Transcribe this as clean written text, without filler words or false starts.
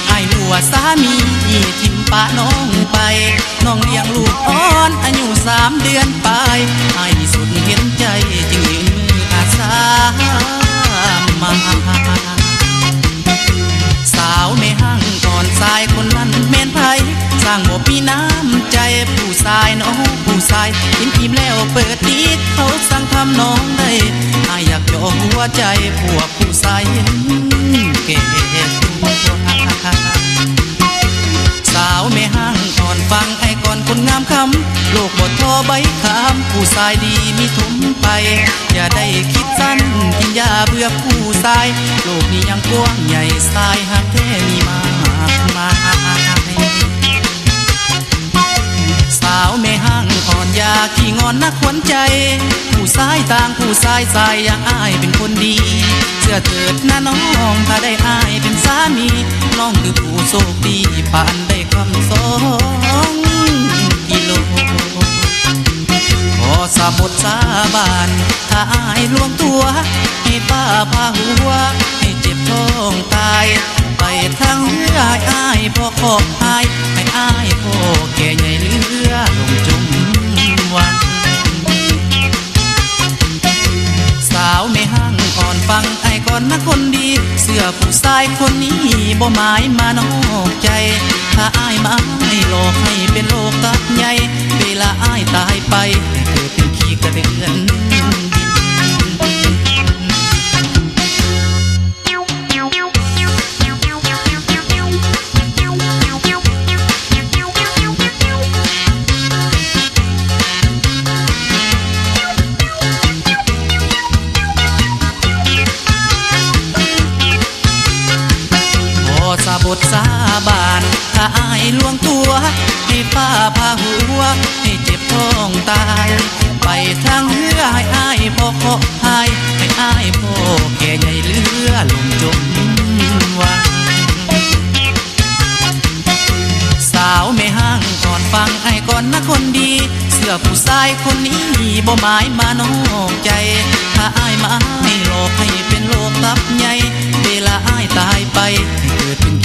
ไอ้หัวสามีทิมป้าน้องไปน้องเลี้ยงลูกอ่อนอายุ3 เดือนไปไอ้สุดเห็นใจจึงยืนมืออาสามาสาวไม่ห่างก่อนสายคนนั้นแม่นไผสร้างบ่มีน้ำใจผู้ชายน้องผู้ชายอิ่มแล้วเปิดดีเขาสั่งทำน้องได้อ้ายอยากจ่อหัวใจพวกผู้ชายเห็นแก่ตัวสาวไม่ห่างก่อนฟังไอ้ก่อนคนงามคำโลกบททอใบคำผู้ชายดีมีทุมไปอย่าได้คิดสั้นกินยาเบื่อผู้ชายโลกนี้ยังกว้างใหญ่สายหากแท้มีมากมายสาวไม่ห่างอ่อนยาขี้งอนนักขวัญใจผู้ชายต่างผู้ชายสายอยากอ้ายเป็นคนดีเชื่อเถิดนะน้องถ้าได้อ้ายเป็นสามีน้องคือผู้โชคดีป่านได้คำ2 กิโลขอสาบทสาบานถ้าอ้ายลวงตัวให้ป้าพาหัวให้เจ็บท้องตายไปทางเรืออ้ายพ่อขอบหายให้อ้ายพ่อแก่ใหญ่เรือลงจมวันสาวไม่ห่างอ่อนฟังไอ้ก่อนนะคนดีเสื้อผู้ชายคนนี้บ่หมายมานอกใจถ้าอ้ายมาให้หลอกให้เป็นโลกตับใหญ่เวลาอ้ายตายไปให้เกิดเป็นขี้กระเดือนสาบทสาบานถ้าอ้ายลวงตัวให้ป้าพาหัวให้เจ็บท้องตายไปทางเรือให้อ้ายพ่อขอหายให้อ้ายพ่อแก่ใหญ่เรือลงจมวังสาวไม่ห่างก่อนฟังไอ้ก่อนนะคนดีเสื้อผู้ชายคนนี้บ่หมายมานอกใจถ้าอ้ายมาให้หลอกให้เป็นโลกตับใหญ่เวลาอ้ายตายไปให้เกิดเป็น